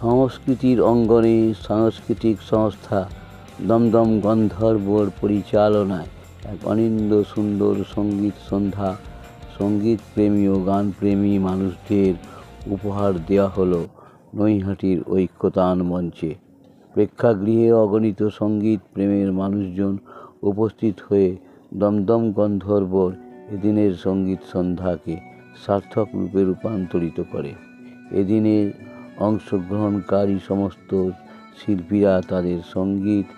সংস্কৃতির অঙ্গনে সাংস্কৃতিক সংস্থা দমদম গন্ধর্বর পরিচালনায় এক অনিন্দ্য সুন্দর সঙ্গীত সন্ধ্যা সঙ্গীত প্রেমী ও গানপ্রেমী মানুষদের উপহার দেওয়া হলো নৈহাটির ঐক্যতান মঞ্চে। প্রেক্ষাগৃহে অগণিত সঙ্গীত প্রেমের মানুষজন উপস্থিত হয়ে দমদম গন্ধর্বর এদিনের সঙ্গীত সন্ধ্যাকে সার্থক রূপে রূপান্তরিত করে। এদিনে অংশগ্রহণকারী সমস্ত শিল্পীরা তাদের সঙ্গীত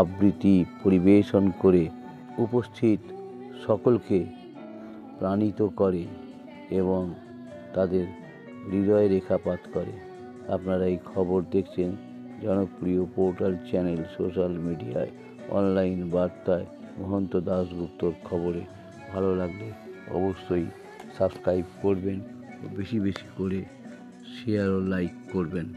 আবৃত্তি পরিবেশন করে উপস্থিত সকলকে প্রাণিত করে এবং তাদের হৃদয়ে রেখাপাত করে। আপনারা এই খবর দেখছেন জনপ্রিয় পোর্টাল চ্যানেল সোশ্যাল মিডিয়ায় অনলাইন বার্তায় মহন্ত দাশগুপ্তর খবরে। ভালো লাগলে অবশ্যই সাবস্ক্রাইব করবেন ও বেশি বেশি করে শেয়ার ও লাইক করবেন।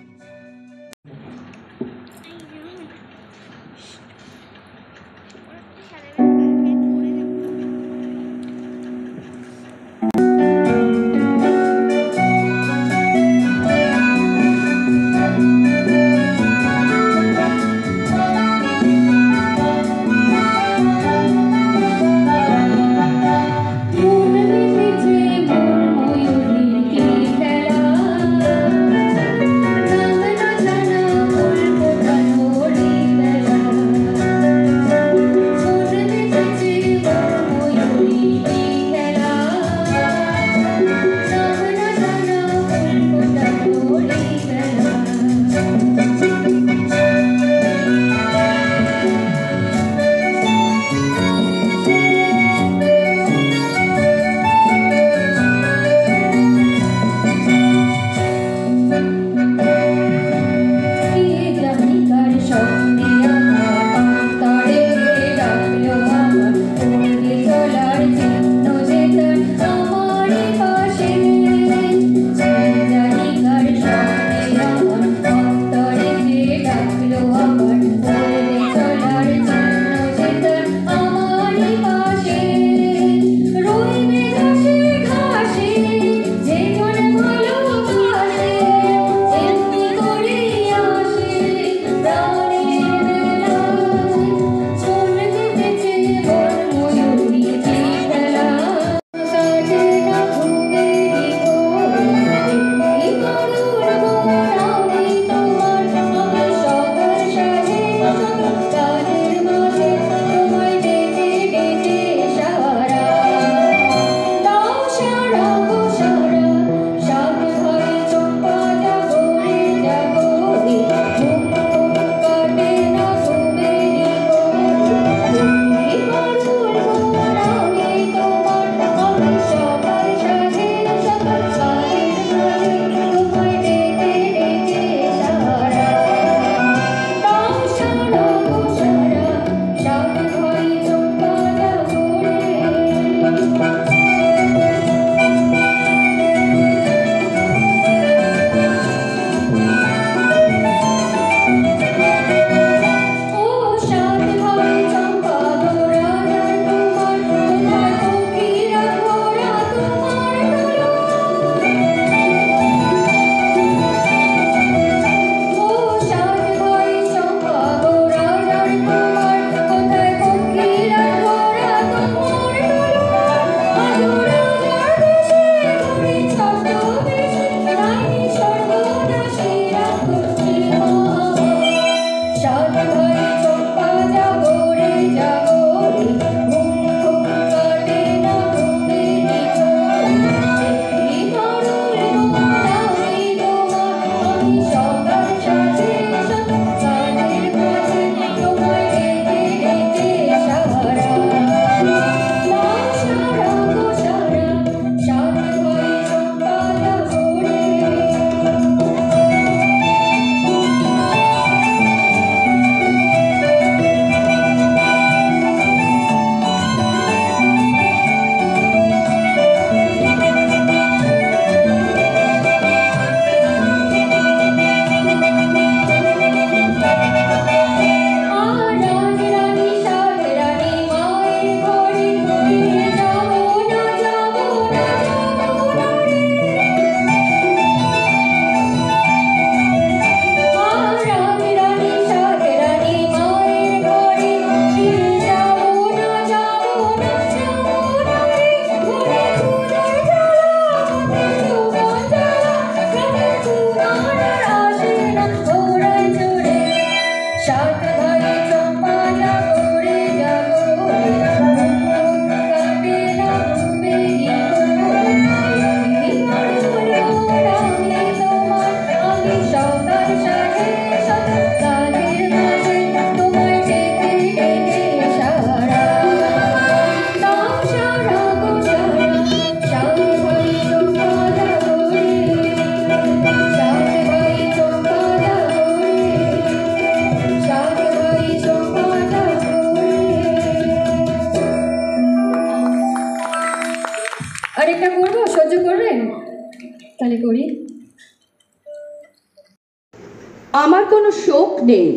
আমার কোনো শোক নেই,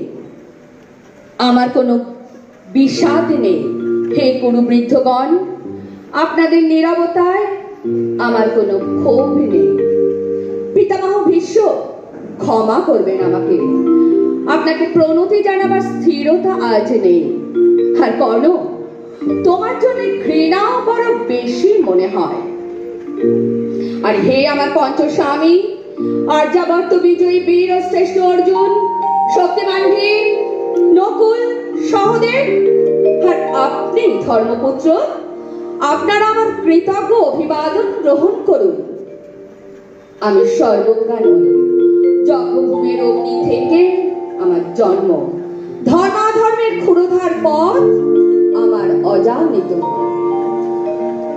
আমার কোনো বিষাদ নেই। হে কুরুবৃদ্ধগণ, আপনাদের নীরবতায় আমার কোনো ক্ষোভ নেই। পিতামহ ভীষ্ম, ক্ষমা করবেন আমাকে, আপনাকে প্রণতি জানাবার স্থিরতা আজ নেই। আর কর্ণ, তোমার জন্য ঘৃণাও বড় বেশি মনে হয়। আর হে আমার পঞ্চস্বামী, আর্যাবর্ত বিজয়ী বীর ও শ্রেষ্ঠ অর্জুন, শক্তিমান ভীম, নকুল, সহদেব, আর আপনি ধর্মপুত্র, আপনারা আমার কৃতজ্ঞ অভিবাদন গ্রহণ করুন। আমি সর্বজ্ঞা নই, জন্মভূমির অগ্নি থেকে আমার জন্ম, ধর্মাধর্মের ক্ষুরধার পথ আমার অজানিত।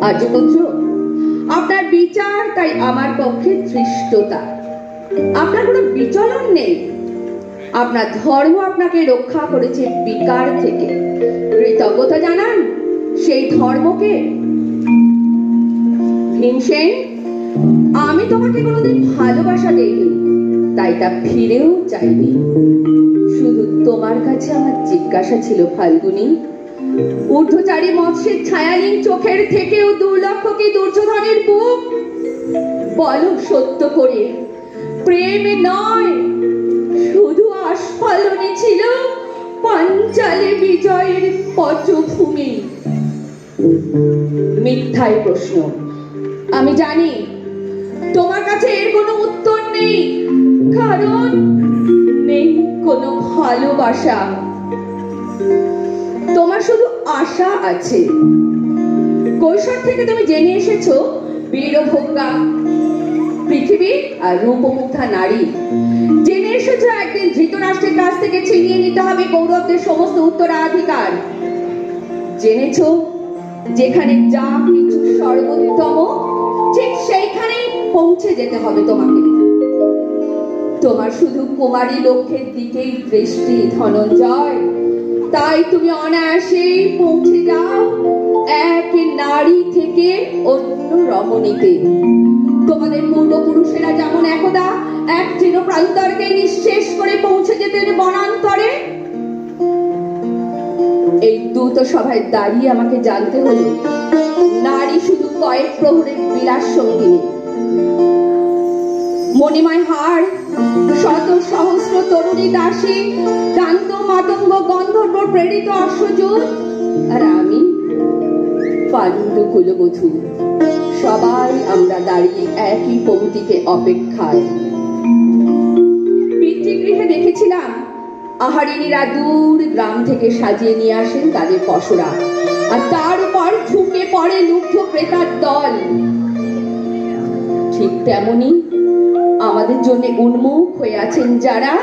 আর্যপুত্র, আপনার বিচার তাই আমার পক্ষে ধৃষ্টতা। আপনার কোনো বিচলন নেই। আপনার ধর্ম আপনাকে রক্ষা করেছে বিকার থেকে। কৃতজ্ঞতা জানান সেই ধর্মকে। ভীমসেন, আমি তোমাকে কোনোদিন ভালোবাসা দেইনি, তাই তা ফিরেও চাইনি। শুধু তোমার কাছে আমার জিজ্ঞাসা ছিল, ফাল্গুনী, ঊর্ধ্বচারী মৎস্যের ছায়ালীন চোখের থেকেও দুর্লক্ষ কি দুর্যোধনের বুক? বলো সত্য করে, প্রেমে নয়, শুধু আস্ফালনে ছিল পাঞ্চালে বিজয়ের পটভূমি। মিথ্যাই প্রশ্ন। আমি জানি তোমার কাছে এর কোনো উত্তর নেই, কারণ নেই কোনো ভালোবাসা। তোমার শুধু আশা আছে। কৈশোর থেকে তুমি জেনে এসেছো বীরভোগা পৃথিবী আর রূপমুগ্ধা নারী। জেনে এসেছো একদিন ধৃতরাষ্ট্রের কাছ থেকে ছিনিয়ে নিতে হবে কৌরবদের সমস্ত উত্তরাধিকার। জেনেছো যেখানে যা কিছু সর্বোত্তম, ঠিক সেইখানেই পৌঁছে যেতে হবে তোমাকে। তোমার শুধু কুমারী লক্ষ্যের দিকেই দৃষ্টি, ধনঞ্জয়। তাই তুমি অনায়াসে পৌঁছে যাও এক নারী থেকে অন্য রমণীতে। তোমাদের পূর্বপুরুষেরা যেমন একদা এক তৃণ প্রান্তরকে নিঃশেষ করে পৌঁছে যেতেন বনান্তরে, এই দূত সভায় দাঁড়িয়ে আমাকে জানতে হলো নারী শুধু কয়েক প্রহরের বিলাস সঙ্গিনী। মণিময় হার, শত সহস্র তরুণী দাসী, দান্ত মাতঙ্গ গন্ধর্ব প্রেরিত অশ্বযুত, আর আমি পাণ্ডু কুলবধূ। সবাই আমরা দাঁড়িয়ে একই পংক্তিতে অপেক্ষায়। পিতৃগৃহে দেখেছিলাম আহারিনীরা দূর গ্রাম থেকে সাজিয়ে নিয়ে আসেন তাদের পসরা, আর তার উপর ঝুঁকে পড়ে লুব্ধ ক্রেতার দল। ঠিক তেমনি আমাদের জন্য উন্মুখ হয়ে আছেন যারা,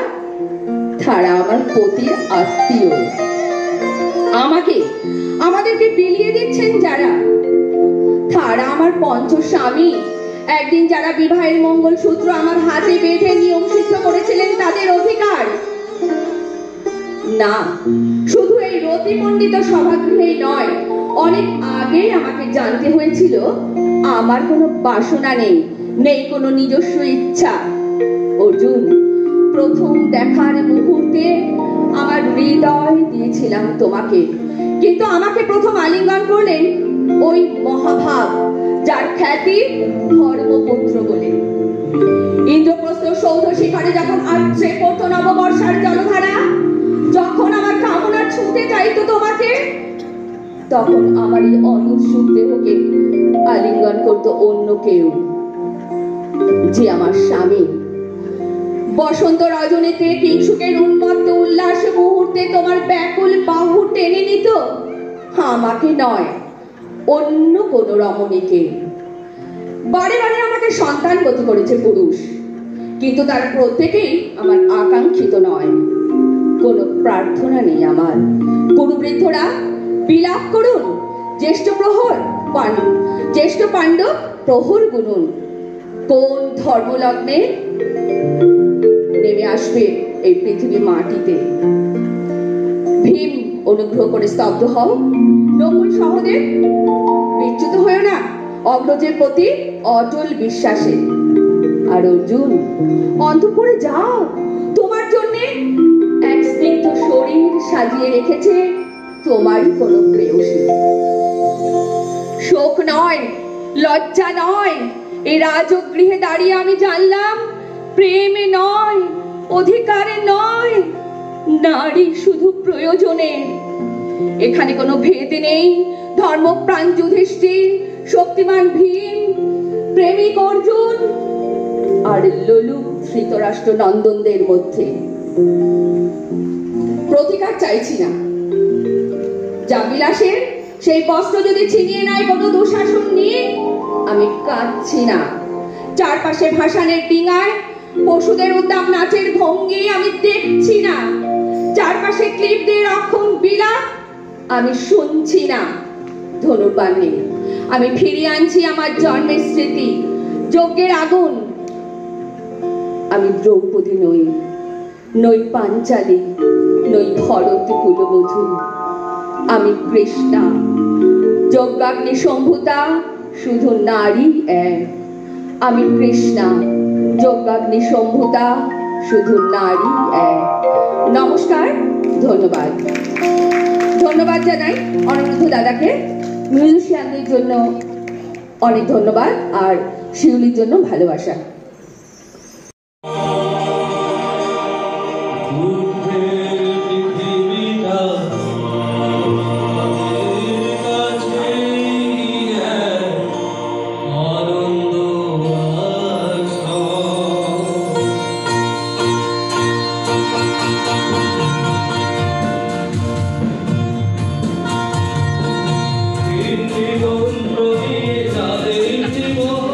তারা আমার পতির আত্মীয়। আমাদেরকে বিলিয়ে দিচ্ছেন যারা, তারা আমার পঞ্চস্বামী। একদিন যারা বিবাহের মঙ্গলসূত্র আমার হাতে বেঁধে নিয়ম সিদ্ধ করেছিলেন তাদের অধিকার। না, শুধু এই রতিমণ্ডিত সভাগৃহেই নয়, অনেক আগে আমাকে জানতে হয়েছিল আমার কোনো বাসনা নেই, নেই কোনো নিজস্ব ইচ্ছা। অর্জুন, প্রথম দেখার মুহূর্তে আমার হৃদয় দিয়েছিলাম তোমাকে, কিন্তু আমাকে প্রথম আলিঙ্গন করলেন ওই মহাভাব যার খ্যাতি ধর্মপুত্র বলে। ইন্দ্রপ্রস্থ সৌধ শিখরে যখন আছড়ে পড়তো নববর্ষার জলধারা, যখন আমার কামনা ছুঁতে চাইতো তোমাকে, তখন আমার এই অনুৎসুক দেহকে আলিঙ্গন করতো অন্য কেউ, যে আমার স্বামী। বসন্ত রজনীতে কিংসুকের উন্মত্ত উল্লাস মুহূর্তে তোমার ব্যাকুল বাহু টেনে নিত আমাকে নয়, অন্য কোন রমণীকে। বারে বারে আমাকে সন্তানবতী করেছে পুরুষ, কিন্তু তার প্রত্যেকেই আমার আকাঙ্ক্ষিত নয়। কোনো প্রার্থনা নেই আমার। কুরুবৃদ্ধরা বিলাপ করুন, জ্যেষ্ঠ পাণ্ডব প্রহর গুনুন। কোন ধর্মলগ্নে নেমে আসবে এই পৃথিবী মাটিতে? ভীম, অনুগ্রহ করে স্তব্ধ হও। নকুল, সহদেব, বিচ্যুত হয়েও না অগ্রজের প্রতি অটল বিশ্বাসে। আর অর্জুন, অন্তঃপুরে যাও, তোমার জন্য সাজিয়ে রেখেছে তোমারই কোনো প্রেয়সী। শোক নয়, লজ্জা নয়, এই রাজগৃহে দাঁড়িয়ে আমি জানলাম প্রেমে নয়, অধিকারে নয়, নারী শুধু প্রয়োজনে। এখানে কোনো ভেদ নেই ধর্মপ্রাণ যুধিষ্ঠির, শক্তিমান ভীম, প্রেমিক অর্জুন আর লোলুপ ধৃতরাষ্ট্র নন্দনদের মধ্যে। প্রতিকার চাইছি না, যা বিলাসের সেই বস্ত্র যদি ছিনিয়ে নেয় কোনো দুঃশাসন নিয়ে, আমি কাঁদছি না। চারপাশে ভাসানের ডিঙায় পশুদের উদ্দাম নাচের ভঙ্গি আমি দেখছি না। চারপাশে ক্লিপদের অক্ষম বিলাপ আমি শুনছি না। ধনুর্বাণ নেই, আমি ফিরিয়ে আনছি আমার জন্মের স্মৃতি, যজ্ঞের আগুন। আমি দ্রৌপদী নই, নই পাঞ্চালী, নই ভরত কুলবধূ, আমি কৃষ্ণা। যজ্ঞাগ্নি সম্ভুতা, শুধু নারী এক। আমি কৃষ্ণা, যজ্ঞাগ্নি সম্ভুতা, শুধু নারী এক। নমস্কার, ধন্যবাদ। ধন্যবাদ জানাই অনিরুদ্ধ দাদাকে, মিউজিশিয়ানদের জন্য অনেক ধন্যবাদ, আর শিউলির জন্য ভালোবাসা। জীবন প্রদীপ যাদের জীবন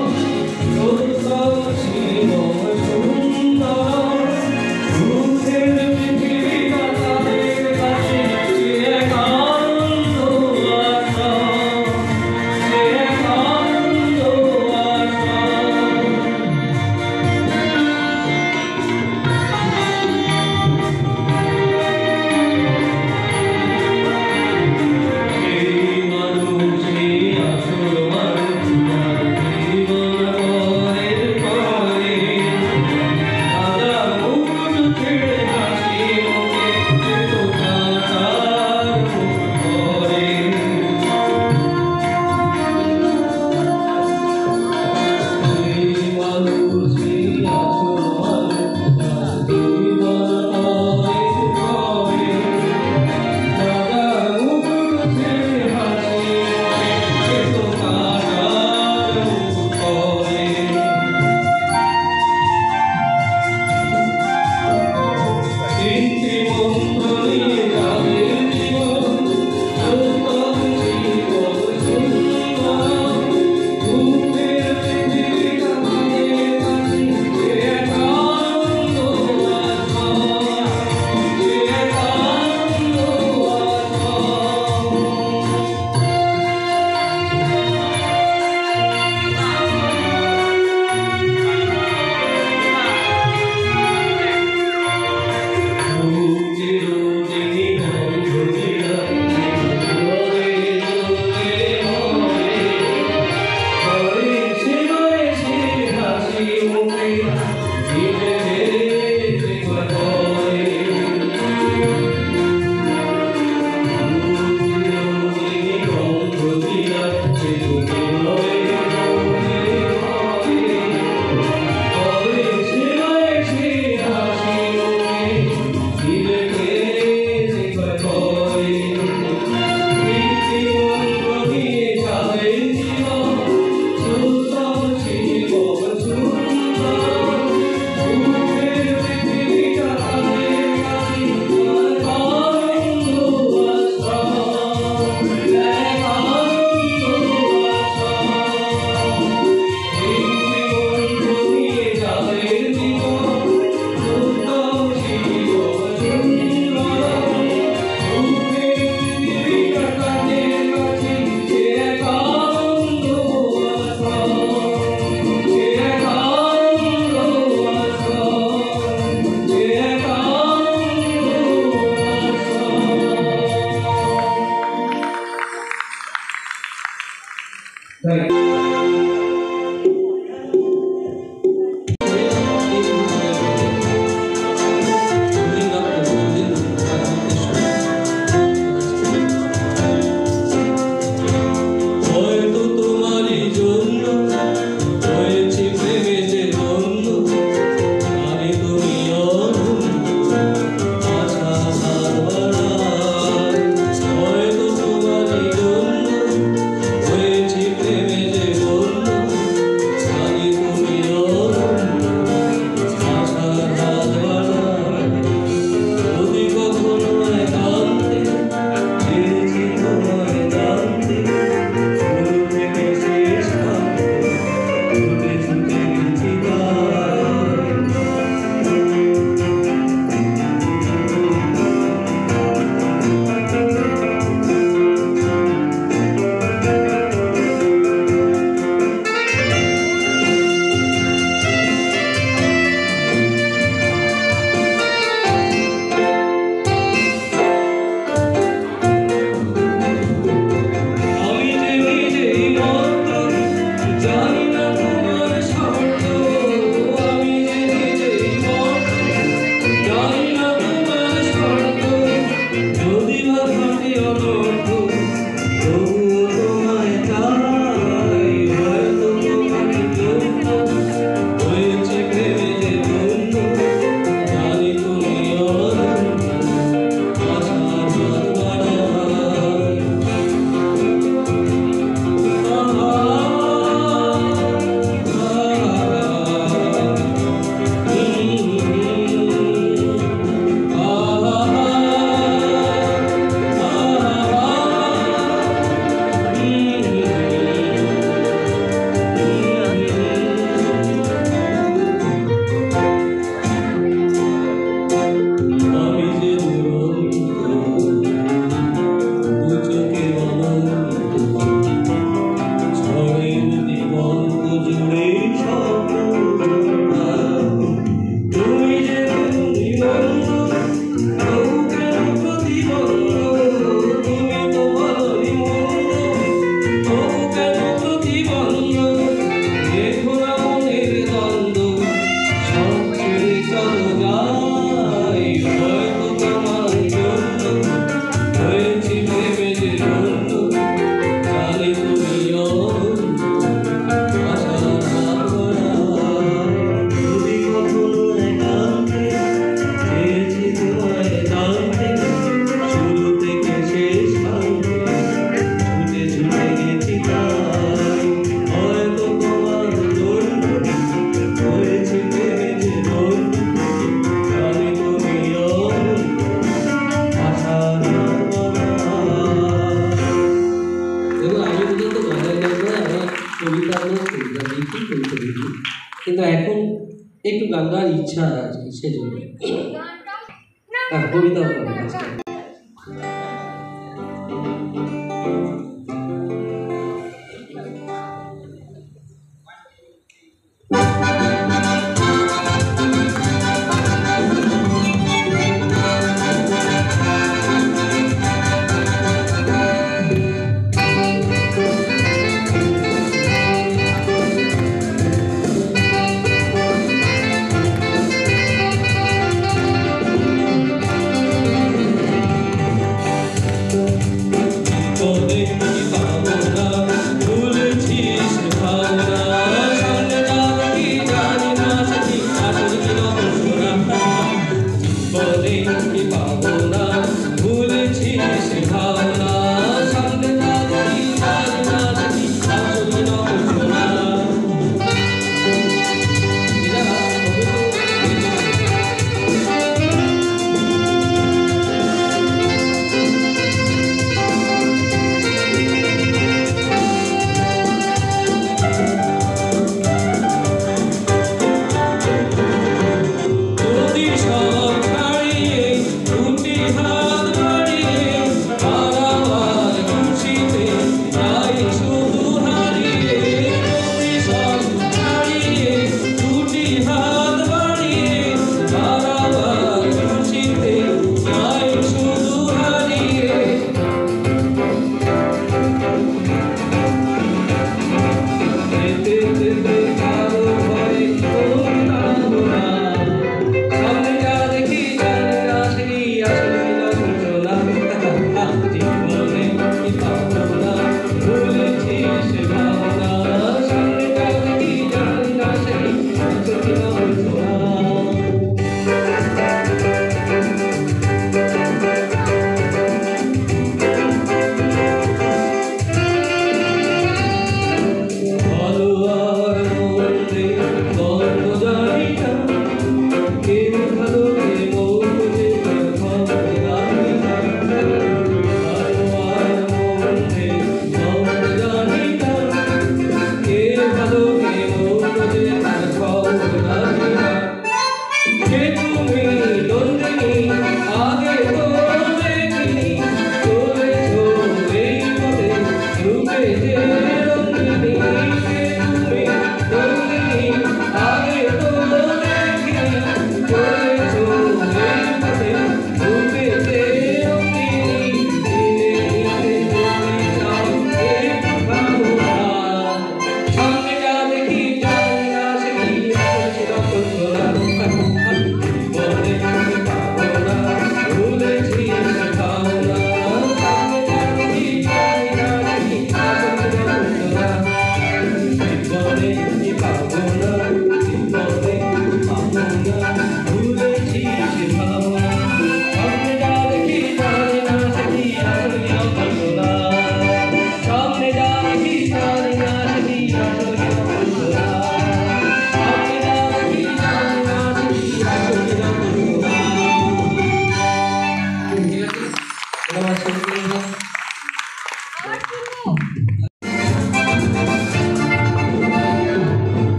ইচ্ছা আছে সেই জন্য। হ্যাঁ, কবিতা বলবো।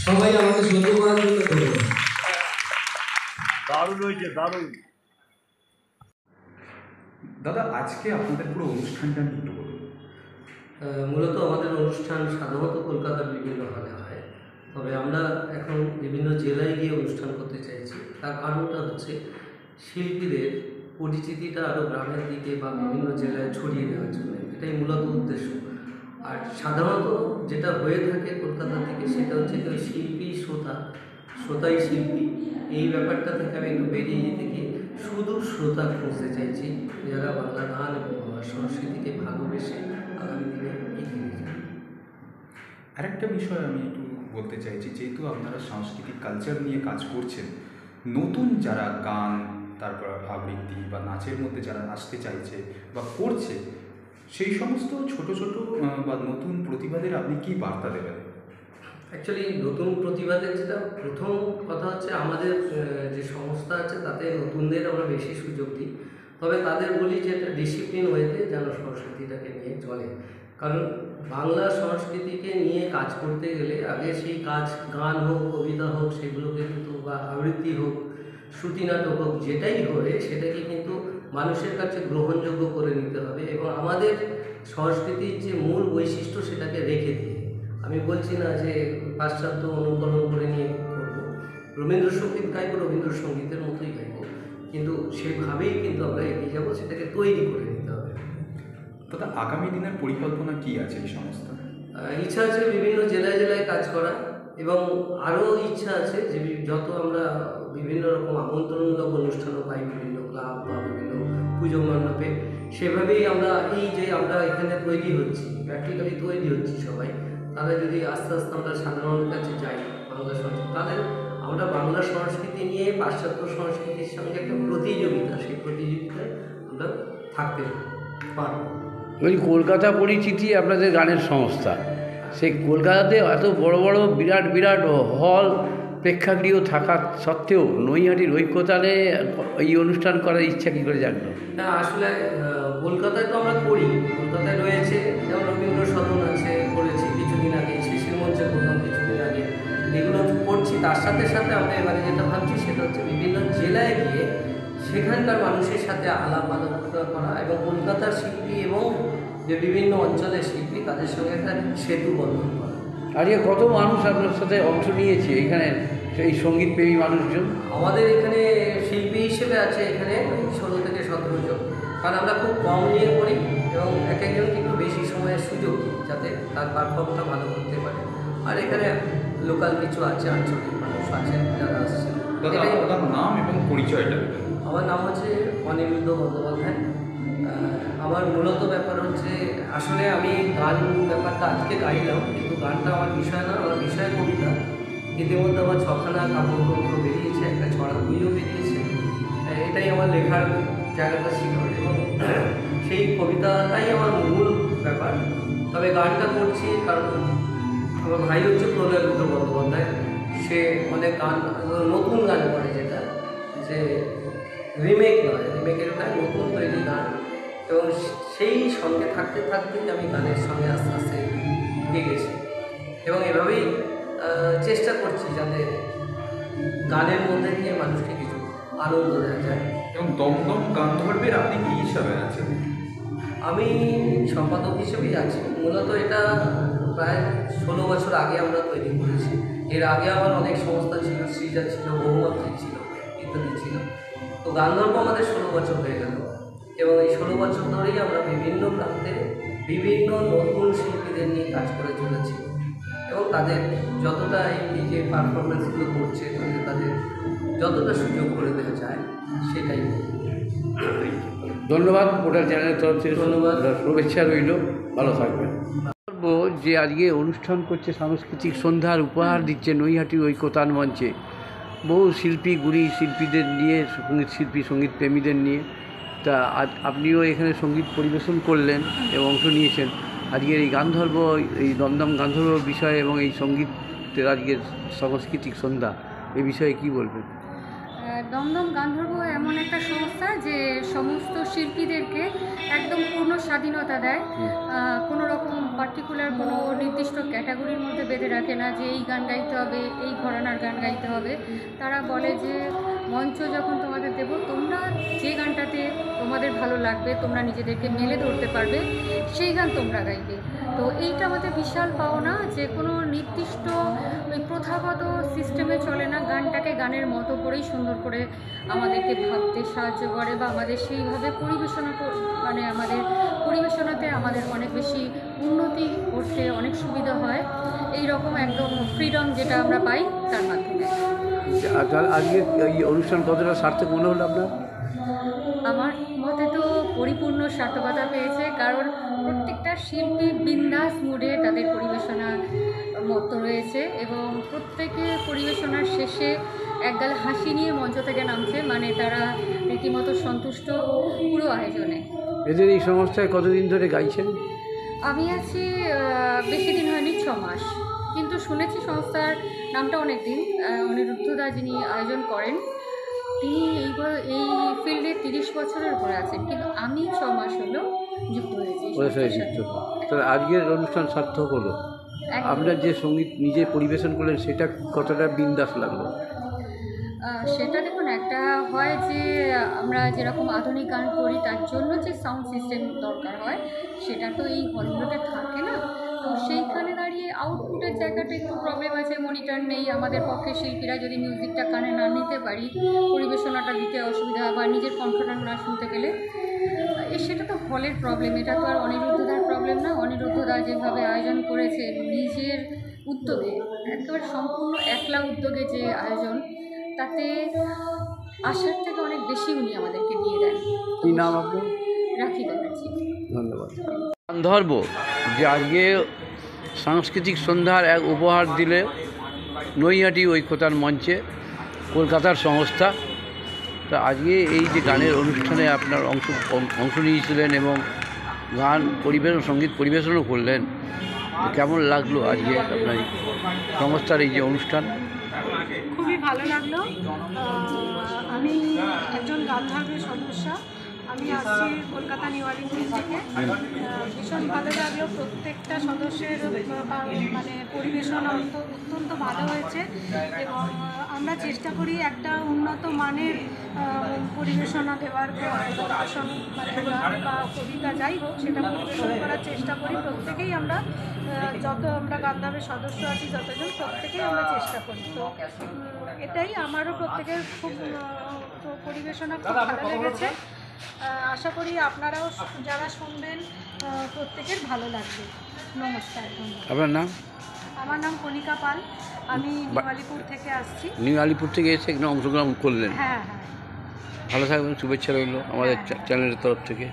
সবাই আমাকে সহ্য করার জন্য ধন্যবাদ। দারুণ হয়েছে, দারুণ। দাদা, আজকে আপনাদের পুরো অনুষ্ঠানটা নিয়ে একটু বলুন। মূলত আমাদের অনুষ্ঠান সাধারণত কলকাতার বিভিন্ন হলে হয়, তবে আমরা এখন বিভিন্ন জেলায় গিয়ে অনুষ্ঠান করতে চাইছি। তার কারণটা হচ্ছে শিল্পীদের পরিচিতিটা আরও গ্রামের দিকে বা বিভিন্ন জেলায় ছড়িয়ে দেওয়ার জন্য, এটাই মূলত উদ্দেশ্য। আর সাধারণত যেটা হয়ে থাকে কলকাতা থেকে সেটা হচ্ছে যে শিল্পী শ্রোতা, শ্রোতাই শিল্পী, এই ব্যাপারটা থেকে আমি একটু বেরিয়ে যেতে গিয়ে শুধু শ্রোতা খুঁজতে চাইছি যারা বাংলা গান এবং বাংলা সংস্কৃতিকে ভালোবেসে আগামী দিনে এগিয়ে নিয়ে যাবে। আরেকটা বিষয় আমি একটু বলতে চাইছি, যেহেতু আপনারা সাংস্কৃতিক কালচার নিয়ে কাজ করছেন, নতুন যারা গান তারপর আবৃত্তি বা নাচের মধ্যে যারা আসতে চাইছে বা করছে, সেই সমস্ত ছোট ছোট বা নতুন প্রতিভাদের আপনি কি বার্তা দেবেন? অ্যাকচুয়ালি নতুন প্রতিভাদের যেটা প্রথম কথা হচ্ছে, আমাদের যে সংস্থা আছে তাতে নতুনদের আমরা বেশি সুযোগ দিই, তবে তাদের বলি যে একটা ডিসিপ্লিন ওয়েতে যেন সংস্কৃতিটাকে নিয়ে চলে। কারণ বাংলা সংস্কৃতিকে নিয়ে কাজ করতে গেলে আগে সেই কাজ গান হোক, কবিতা হোক, সেগুলোকে কিন্তু বা আবৃত্তি হোক, শ্রুতি নাটক হোক, যেটাই হবে সেটাকে কিন্তু মানুষের কাছে গ্রহণযোগ্য করে নিতে হবে এবং আমাদের সংস্কৃতির যে মূল বৈশিষ্ট্য সেটাকে রেখে দিয়ে। আমি বলছি না যে পাশ্চাত্য অনুকরণ করে নিয়ে করব, রবীন্দ্রসঙ্গীত গাইব রবীন্দ্রসঙ্গীতের মতোই গাইব, কিন্তু সেভাবেই কিন্তু আমরা এগিয়ে যাবো, সেটাকে তৈরি করে নিতে হবে। দাদা, আগামী দিনের পরিকল্পনা কি আছে এই সংস্থা? ইচ্ছা আছে বিভিন্ন জেলায় জেলায় কাজ করা, এবং আরও ইচ্ছা আছে যে যত আমরা বিভিন্ন রকম আমন্ত্রণমূলক অনুষ্ঠানও পাই বিভিন্ন ক্লাব বা বিভিন্ন পুজো মণ্ডপে, সেভাবেই আমরা এই যে আমরা এখানে তৈরি হচ্ছি, প্র্যাকটিক্যালি তৈরি হচ্ছি সবাই, তাহলে যদি আস্তে আস্তে আমরা সাধারণের কাছে যাই বাংলা সংস্কৃতি, তাহলে আমরা বাংলা সংস্কৃতি নিয়ে পাশ্চাত্য সংস্কৃতির সঙ্গে একটা প্রতিযোগিতা, সেই প্রতিযোগিতায় আমরা থাকতে পারব। বলছি, কলকাতা পরিচিতি আপনাদের গানের সংস্থা, সেই কলকাতাতে এত বড় বড় বিরাট বিরাট হল প্রেক্ষাগৃহ থাকা সত্ত্বেও নৈহাটির ঐক্যতানে এই অনুষ্ঠান করার ইচ্ছা কী করে জানলো? না, আসলে কলকাতায় তো আমরা করি, কলকাতায় রয়েছে, যেমন রবীন্দ্র সদন আছে, করেছি কিছুদিন আগে, শিশির মঞ্চে করলাম কিছুদিন আগে, এগুলো করছি। তার সাথে সাথে আমরা এবারে যেটা ভাবছি সেটা হচ্ছে বিভিন্ন জেলায় গিয়ে সেখানকার মানুষের সাথে আলাপ আলোচনা করা এবং কলকাতার শিল্পী এবং যে বিভিন্ন অঞ্চলের শিল্পী তাদের সঙ্গে একটা সেতু বন্ধন করা। আজকে কত মানুষ আপনার সাথে অংশ নিয়েছে এখানে, সেই সঙ্গীতপ্রেমী মানুষজন? আমাদের এখানে শিল্পী হিসেবে আছে এখানে 16 থেকে 17 জন, কারণ আমরা খুব কম নিয়ে করি এবং এক একজনকে একটু বেশি সময়ের সুযোগ দিই যাতে তার পারফর্মটা ভালো করতে পারে। আর এখানে লোকাল কিছু আছে, আঞ্চলিক মানুষ আছেন যারা আসছেন। দাদা, আপনার নাম এবং পরিচয়টা দেবেন। আমার নাম হচ্ছে অনিরুদ্ধ বন্দ্যোপাধ্যায়। আমার মূলত ব্যাপার হচ্ছে, আসলে আমি গান ব্যাপারটা আজকে গাইলাম, কিন্তু গানটা আমার বিষয় না, আমার বিষয় কবিতা। ইতিমধ্যে আমার 6খানা কাব্যগ্রন্থ বেরিয়েছে, একটা ছড়া বইও বেরিয়েছে। এটাই আমার লেখার জায়গাটা ছিল এবং সেই কবিতাটাই আমার মূল ব্যাপার। তবে গানটা করছি কারণ আমার ভাই হচ্ছে প্রলয়রুদ্র বন্দ্যোপাধ্যায়, সে অনেক গান, নতুন গান করে, যেটা যে রিমেক নয়, রিমেকের নয়, নতুন তৈরি গান, এবং সেই সঙ্গে থাকতে থাকতেই আমি গানের সঙ্গে আস্তে আস্তে ঢুকে গেছি এবং এভাবেই চেষ্টা করছি যাতে গানের মধ্যে দিয়ে মানুষকে কিছু আনন্দ দেওয়া যায়। এবং দমদম গান্ধর্বের আপনি কী হিসাবে আছেন? আমি সম্পাদক হিসেবেই আছি। মূলত এটা প্রায় 16 বছর আগে আমরা তৈরি করেছি। এর আগে আমার অনেক সংস্থা ছিল, সৃজা ছিল, বহুমাত্রিক ছিল, ইত্যাদি ছিল। তো গান্ধর্ব আমাদের 16 বছর হয়ে গেল এবং এই 16 বছর ধরেই আমরা বিভিন্ন প্রান্তে বিভিন্ন নতুন শিল্পীদের নিয়ে কাজ করে চলেছি এবং তাদের যতটা এই যে পারফরমেন্সগুলো করছে তাদের যতটা সুযোগ করে দেওয়া যায় সেটাই। ধন্যবাদ পোর্টাল চ্যানেলের তরফ থেকে, ধন্যবাদ, শুভেচ্ছা রইল, ভালো থাকবেন। বলবো যে আজকে অনুষ্ঠান করছে সাংস্কৃতিক সন্ধ্যার উপহার দিচ্ছে নৈহাটি ঐক্যতান মঞ্চে, বহু শিল্পী গুণী শিল্পীদের নিয়ে, সঙ্গীত শিল্পী সঙ্গীত প্রেমীদের নিয়ে। তা আজ আপনিও এখানে সঙ্গীত পরিবেশন করলেন এবং অংশ নিয়েছেন। আজকের এই গান্ধর্ব, এই দমদম গান্ধর্ব বিষয়ে এবং এই সঙ্গীতের আজকের সাংস্কৃতিক সন্ধ্যা, এই বিষয়ে কি বলবেন? দমদম গান্ধর্ব এমন একটা সংস্থা যে সমস্ত শিল্পীদেরকে একদম পূর্ণ স্বাধীনতা দেয়। কোনো রকম পার্টিকুলার কোনো নির্দিষ্ট ক্যাটাগরির মধ্যে বেঁধে রাখে না যে এই গান গাইতে হবে, এই ঘরানার গান গাইতে হবে। তারা বলে যে মঞ্চ যখন তোমাদের দেব, তোমরা যে গানটাতে তোমাদের ভালো লাগবে, তোমরা নিজেদেরকে মেলে ধরতে পারবে, সেই গান তোমরা গাইবে। তো এইটা আমাদের বিশাল পাওনা যে কোনো নির্দিষ্ট ওই প্রথাগত সিস্টেমে চলে না, গানটাকে গানের মতো করেই সুন্দর করে আমাদেরকে ভাবতে সাহায্য করে বা আমাদের সেইভাবে পরিবেশনা মানে আমাদের পরিবেশনাতে আমাদের অনেক বেশি উন্নতি করতে অনেক সুবিধা হয়। এই রকম একদম ফ্রিডম যেটা আমরা পাই তার মাধ্যমে। আজকে এই অনুষ্ঠান কতটা সার্থক মনে হলো আপনার? আমার মতে তো পরিপূর্ণ সার্থকতা পেয়েছে, কারণ প্রত্যেকটা শিল্পী বিন্দাস মুডে তাদের পরিবেশনা মতো রয়েছে এবং প্রত্যেকে পরিবেশনার শেষে একগাল হাসি নিয়ে মঞ্চ থেকে নামছে, মানে তারা রীতিমতো সন্তুষ্ট পুরো আয়োজনে। এদের এই সংস্থায় কতদিন ধরে গাইছেন? আমি আছি বেশি দিন হয়নি, 6 মাস, কিন্তু শুনেছি সংস্থার নামটা অনেক দিন। অনিরুদ্ধদা যিনি আয়োজন করেন তিনি এই ফিল্ডে 30 বছরের উপরে আছেন, কিন্তু আমি 6 মাস হলো যুক্ত হয়েছি। তাহলে আজকের অনুষ্ঠান সার্থক হলো। আপনার যে সঙ্গীত নিজে পরিবেশন করলেন সেটা কতটা বিন্দাস লাগলো? সেটা দেখুন, একটা হয় যে আমরা যেরকম আধুনিক গান করি তার জন্য যে সাউন্ড সিস্টেম দরকার হয় সেটা তো এই হলগুলোতে থাকে না। তো সেইখানে দাঁড়িয়ে আউটপুটের জায়গাটা একটু প্রবলেম আছে, মনিটর নেই। আমাদের পক্ষে শিল্পীরা যদি মিউজিকটা কানে না নিতে পারি, পরিবেশনাটা দিতে অসুবিধা বা নিজের কণ্ঠটা না শুনতে গেলে, সেটা তো হলের প্রবলেম, এটা তো আর অনিরুদ্ধদার প্রবলেম না। অনিরুদ্ধদা যেভাবে আয়োজন করেছে নিজের উদ্যোগে, একেবারে সম্পূর্ণ একলা উদ্যোগে যে আয়োজন, তাতে আশার থেকে অনেক বেশি উনি আমাদেরকে দিয়ে দেন। কী নাম আপনার? রাখি ব্যানার্জি। ধন্যবাদ। গান্ধর্ব যে আজকে সাংস্কৃতিক সন্ধ্যার এক উপহার দিলে নৈহাটি ঐক্যতার মঞ্চে, কলকাতার সংস্থা। তা আজকে এই যে গানের অনুষ্ঠানে আপনার অংশ নিয়েছিলেন এবং গান পরিবেশন, সঙ্গীত পরিবেশনও করলেন, কেমন লাগলো আজকে আপনার সংস্থার এই যে অনুষ্ঠান? খুবই ভালো লাগলো। আমি একজন গান্ধর্বের সদস্য, আমি আসছি কলকাতা নিউ আলিপুর থেকে। ভীষণ ভালো লাগলো, প্রত্যেকটা সদস্যের মানে পরিবেশন অত্যন্ত ভালো হয়েছে এবং আমরা চেষ্টা করি একটা উন্নত মানের পরিবেশনা দেওয়ার, পরিবেশন মানে গান বা কবিতা যাই হোক সেটা পরিবেশন করার চেষ্টা করি। প্রত্যেকেই আমরা যত আমরা গান্ধর্বের সদস্য আছি যতজন, প্রত্যেকেই আমরা চেষ্টা করি। তো এটাই আমারও প্রত্যেকের খুব পরিবেশনা খুব ভালো লেগেছে। আশা করি আপনারাও যারা শুনবেন প্রত্যেকের ভালো লাগবে। নমস্কার। আপনার নাম? আমার নাম কণিকা পাল, আমি নিউ আলিপুর থেকে আসছি। নিউ আলিপুর থেকে এসে এখানে অংশগ্রহণ করলেন? হ্যাঁ হ্যাঁ। ভালো থাকবেন, শুভেচ্ছা রইল আমাদের চ্যানেলের তরফ থেকে।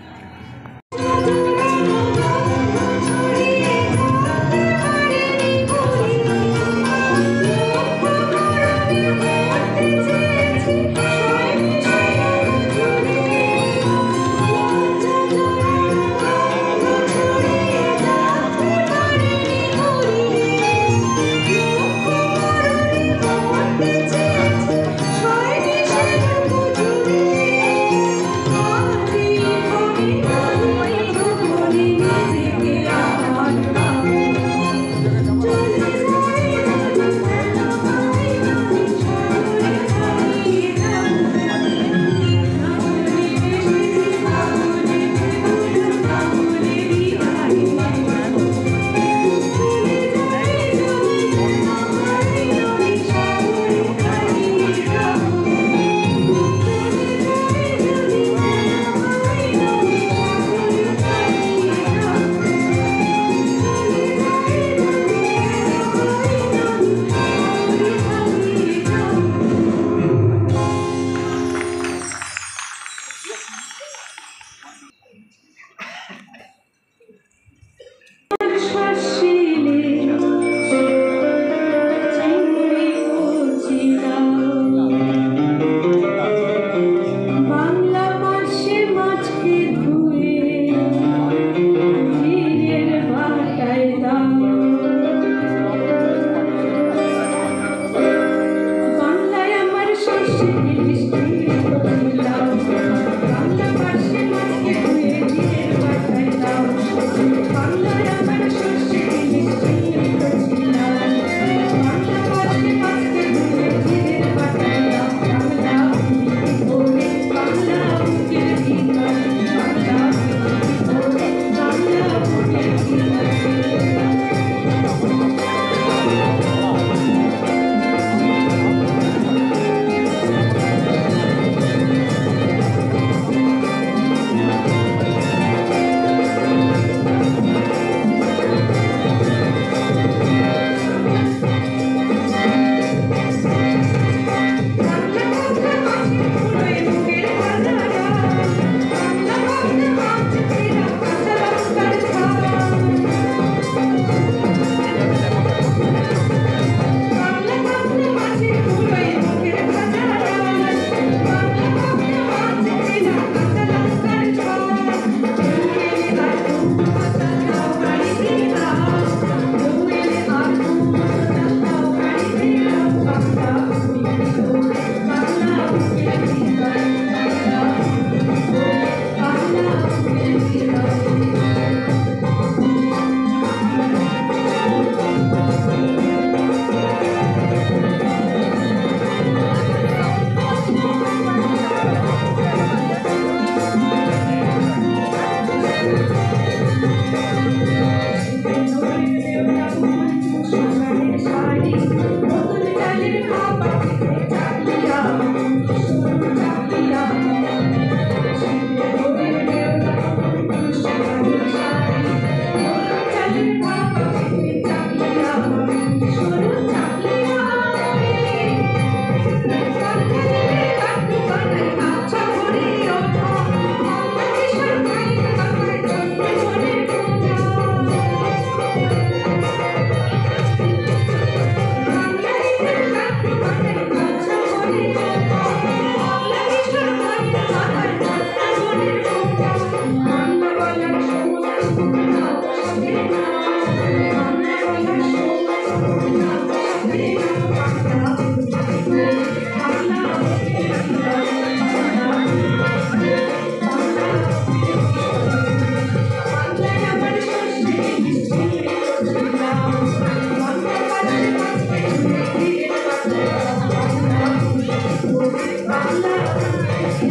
Thank you.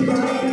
Thank you.